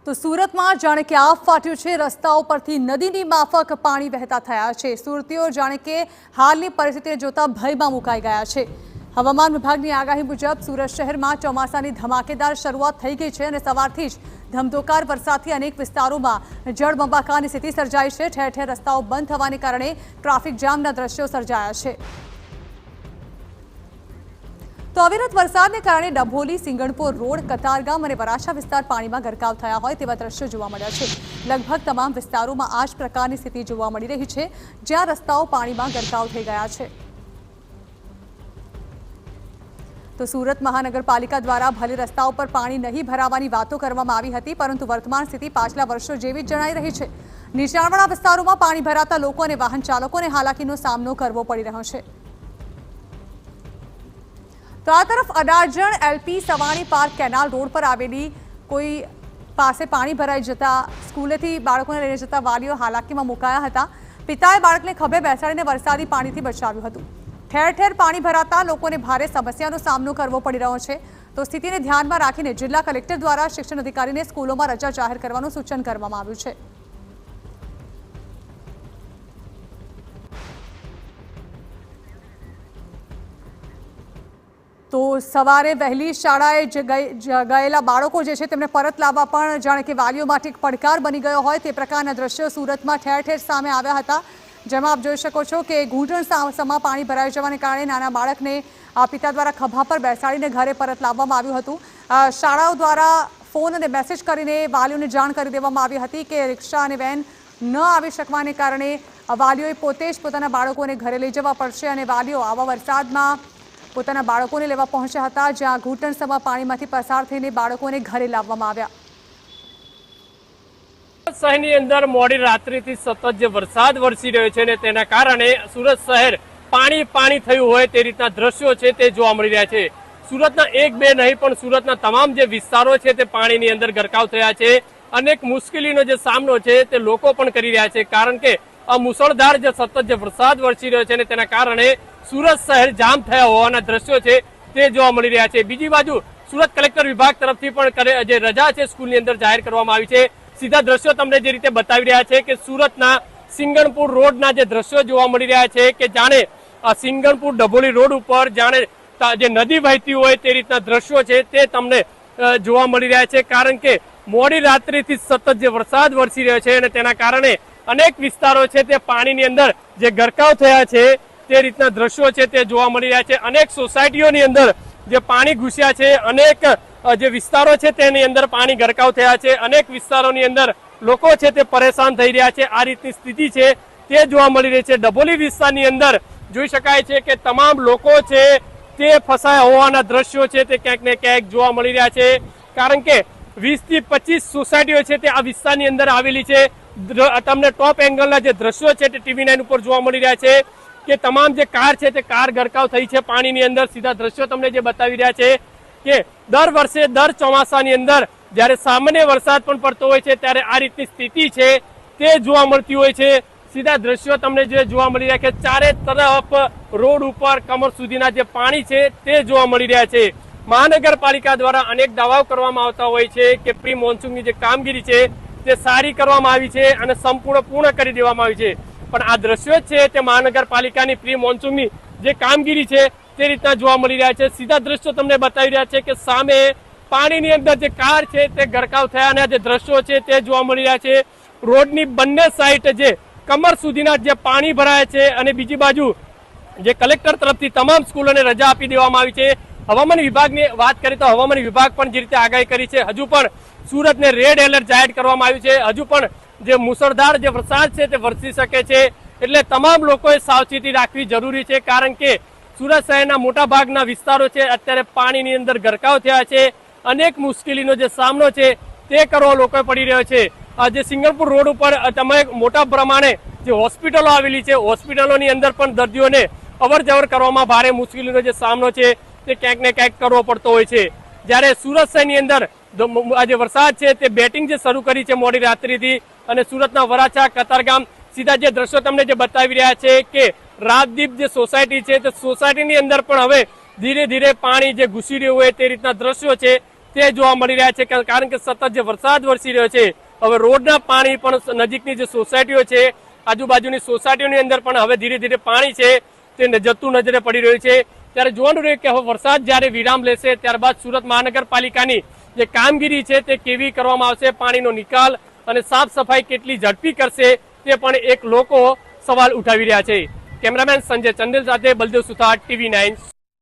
તો સુરતમાં જાણે કે આફ ફાટ્યું છે। રસ્તાઓ પરથી નદીની માફક પાણી વહેતા થયા છે। સુરતીઓ જાણે કે હાલની પરિસ્થિતિને જોતા ભયમાં મુકાઈ ગયા છે। હવામાન વિભાગની આગાહી મુજબ સુરત શહેરમાં ચોમાસાની ધમાકેદાર શરૂઆત થઈ ગઈ છે અને સવારથી જ ધમધોકાર વરસાદથી અનેક વિસ્તારોમાં જળબંબાકારની સ્થિતિ સર્જાઈ છે। ઠેર ઠેર રસ્તાઓ બંધ થવાને કારણે ટ્રાફિક જામના દ્રશ્યો સર્જાયા છે। તો અવિરત વરસાદને કારણે ડભોલી, સિંગણપુર રોડ, કતારગામ અને વરાછા વિસ્તાર પાણીમાં ગરકાવ થયા હોય તેવા દ્રશ્યો જોવા મળ્યા છે। લગભગ તમામ વિસ્તારોમાં આ જ પ્રકારની સ્થિતિ જોવા મળી રહી છે, જ્યાં રસ્તાઓ પાણીમાં ગરકાવ થઈ ગયા છે। તો સુરત મહાનગરપાલિકા દ્વારા ભલે રસ્તાઓ પર પાણી નહીં ભરાવાની વાતો કરવામાં આવી હતી, પરંતુ વર્તમાન સ્થિતિ પાછલા વર્ષો જેવી જ જણાઈ રહી છે। નીચાણવાળા વિસ્તારોમાં પાણી ભરાતા લોકો અને વાહન ચાલકોને હાલાકીનો સામનો કરવો પડી રહ્યો છે। તો આ તરફ Adajan LP Savani park canal road પર આવેલી કોઈ પાસે પાણી ભરાઈ જતા સ્કૂલેથી બાળકોને લઈને જતા વાલીઓ હાલાકીમાં મુકાયા હતા। પિતાએ બાળકને ખભે બેસાડીને વરસાદી પાણીથી બચાવ્યું હતું। ઠેર ઠેર પાણી ભરાતા લોકોને ભારે સમસ્યાનો સામનો કરવો પડી રહ્યો છે। તો સ્થિતિને ધ્યાનમાં રાખીને જિલ્લા કલેક્ટર દ્વારા શિક્ષણ અધિકારીને સ્કૂલોમાં રજા જાહેર કરવાનું સૂચન કરવામાં આવ્યું છે। તો સવારે વહેલી શાળાએ ગયેલા બાળકો જે છે તેમને પરત લાવવા પણ જાણે કે વાલીઓ માટે એક પડકાર બની ગયો હોય તે પ્રકારના દ્રશ્યો સુરતમાં ઠેર ઠેર સામે આવ્યા હતા, જેમાં આપ જોઈ શકો છો કે ઘૂંટણ સમા પાણી ભરાઈ જવાને કારણે નાના બાળકને પિતા દ્વારા ખભા પર બેસાડીને ઘરે પરત લાવવામાં આવ્યું હતું। શાળાઓ દ્વારા ફોન અને મેસેજ કરીને વાલીઓને જાણ કરી દેવામાં આવી હતી કે રિક્ષા અને વેન ન આવી શકવાને કારણે વાલીઓએ પોતે જ પોતાના બાળકોને ઘરે લઈ જવા પડશે અને વાલીઓ આવા વરસાદમાં પોતાના બાળકોને લેવા પહોંચ્યા હતા, જ્યાં ઘૂંટણસમા પાણીમાંથી પસાર થઈને બાળકોને ઘરે લાવવામાં આવ્યા। શહેરની અંદર મોડી રાત્રિથી સતત જે વરસાદ વરસી રહ્યો છે ને તેના કારણે સુરત શહેર પાણી થયું હોય તે રીતના દ્રશ્યો છે તે જોવા મળી રહ્યા છે। સુરતના એક બે નહીં પણ સુરતના તમામ જે વિસ્તારો છે તે પાણીની અંદર ગરકાવ થયા છે। અનેક મુશ્કેલીનો જે સામનો છે તે લોકો પણ કરી રહ્યા છે, કારણ કે આ મુસળધાર જે સતત જે વરસાદ વરસી રહ્યો છે ને તેના કારણે સુરત શહેર જામ થયા હોવાના દ્રશ્યો છે તે જોવા મળી રહ્યા છે। બીજી બાજુ સુરત કલેક્ટર વિભાગ તરફથી પણ જે રજા છે સ્કૂલની અંદર જાહેર કરવામાં આવી છે। સીધા દ્રશ્યો તમને જે રીતે બતાવી રહ્યા છે કે સુરતના સિંગણપુર રોડના જે દ્રશ્યો જોવા મળી રહ્યા છે કે જાણે સિંગણપુર ડભોલી રોડ ઉપર જાણે જે નદી વહેતી હોય તે રીતના દ્રશ્યો છે તે તમને જોવા મળી રહ્યા છે, કારણ કે મોડી રાત્રિથી સતત જે વરસાદ વરસી રહ્યો છે અને તેના કારણે અનેક વિસ્તારો છે તે પાણીની અંદર જે ગરકાવ થયા છે તે રીતના દ્રશ્યો છે તે જોવા મળી રહ્યા છે। અનેક સોસાયટીઓની અંદર જે પાણી ઘૂસ્યા છે, અનેક જે વિસ્તારો છે તેની અંદર પાણી ગરકાવ થયા છે, અનેક વિસ્તારોની અંદર લોકો છે તે પરેશાન થઈ રહ્યા છે। આ રીતની સ્થિતિ છે તે જોવા મળી રહી છે। ડભોલી વિસ્તારની અંદર જોઈ શકાય છે કે તમામ લોકો છે તે ફસાયા હોવાના દ્રશ્યો છે તે ક્યાંક ને ક્યાંક જોવા મળી રહ્યા છે, કારણ કે 20 થી 25 સોસાયટીઓ છે તે આ વિસ્તારની અંદર આવેલી છે। તમને ટોપ એંગલના જે દ્રશ્યો છે તે TV9 ઉપર જોવા મળી રહ્યા છે કે તમામ જે કાર છે તે કાર ગરકાવ થઈ છે પાણીની અંદર। સીધા દ્રશ્યો તમને જે બતાવી રહ્યા છે કે દર વર્ષે દર ચોમાસાની અંદર જ્યારે સામાન્ય વરસાદ પણ પડતો હોય છે ત્યારે આ રીતની સ્થિતિ છે તે જોવા મળતી હોય છે। સીધા દ્રશ્યો તમને જે જોવા મળી રહ્યા કે ચારે તરફ રોડ ઉપર કમર સુધીના જે પાણી છે તે જોવા મળી રહ્યા છે। મહાનગરપાલિકા દ્વારા અનેક દાવાઓ કરવામાં આવતા હોય છે કે પ્રી મોન્સૂનની જે કામગીરી છે તે સારી કરવામાં આવી છે અને સંપૂર્ણ પૂર્ણ કરી દેવામાં આવી છે, પણ આ દ્રશ્યો છે તે મહાનગરપાલિકાની પ્રી મોન્સૂનની જે કામગીરી છે તે રીતના જોવા મળી રહ્યા છે। સીધા દ્રશ્યો તમને બતાવી રહ્યા છે કે સામે પાણીની અંદર જે કાર છે તે ગરકાવ થયાના જે દ્રશ્યો છે તે જોવા મળી રહ્યા છે। રોડની બંને સાઈડ જે કમર સુધીના જે પાણી ભરાય છે અને બીજી બાજુ જે કલેક્ટર તરફથી તમામ સ્કૂલોને રજા આપી દેવામાં આવી છે। હવામાન વિભાગની વાત કરીએ તો હવામાન વિભાગ પણ જે રીતે આગાહી કરી છે, હજુ પણ સુરતને રેડ એલર્ટ જાહેર કરવામાં આવ્યું છે। હજુ પણ જે મુસળધાર જે વરસાદ છે તે વરસી શકે છે, એટલે તમામ લોકોએ સાવચેતી રાખવી જરૂરી છે, કારણ કે સુરત શહેરના મોટા ભાગના વિસ્તારો છે અત્યારે પાણીની અંદર ગરકાવ થયા છે। અનેક મુશ્કેલીનો જે સામનો છે તે કરવો લોકોએ પડી રહ્યો છે। જે સિંગણપુર રોડ ઉપર તમે મોટા પ્રમાણે જે હોસ્પિટલો આવેલી છે, હોસ્પિટલોની અંદર પણ દર્દીઓને અવર જવર કરવામાં ભારે મુશ્કેલીનો જે સામનો છે તે ક્યાંક ને ક્યાંક કરવો પડતો હોય છે। જ્યારે સુરત શહેરની અંદર આજે વરસાદ છે તે બેટિંગ જે શરૂ કરી છે મોડી રાત્રિથી, અને સુરતના વરાછા, કતારગામ સીધા જે દ્રશ્યો તમને જે બતાવી રહ્યા છે કે રાજદીપ જે સોસાયટી છે તે સોસાયટીની અંદર પણ હવે ધીરે ધીરે પાણી જે ઘૂસી રહ્યું હોય તે રીતના દ્રશ્યો છે તે જોવા મળી રહ્યા છે કારણ કે સતત જે વરસાદ વરસી રહ્યો છે હવે રોડના પાણી પણ નજીકની જે સોસાયટીઓ છે આજુબાજુની સોસાયટીઓની અંદર પણ હવે ધીરે ધીરે પાણી છે તે જતું નજરે પડી રહ્યું છે ત્યારે જોવાનું રહ્યું કે હવે વરસાદ જ્યારે વિરામ લેશે ત્યારબાદ સુરત મહાનગરપાલિકાની જે કામગીરી છે તે કેવી કરવામાં આવશે, પાણીનો નિકાલ અને સાફ સફાઈ કેટલી ઝડપી કરશે તે પણ એક લોકો સવાલ ઉઠાવી રહ્યા છે. કેમેરામેન સંજય ચંદેલ સાથે બલદેવ સુથાર, TV9.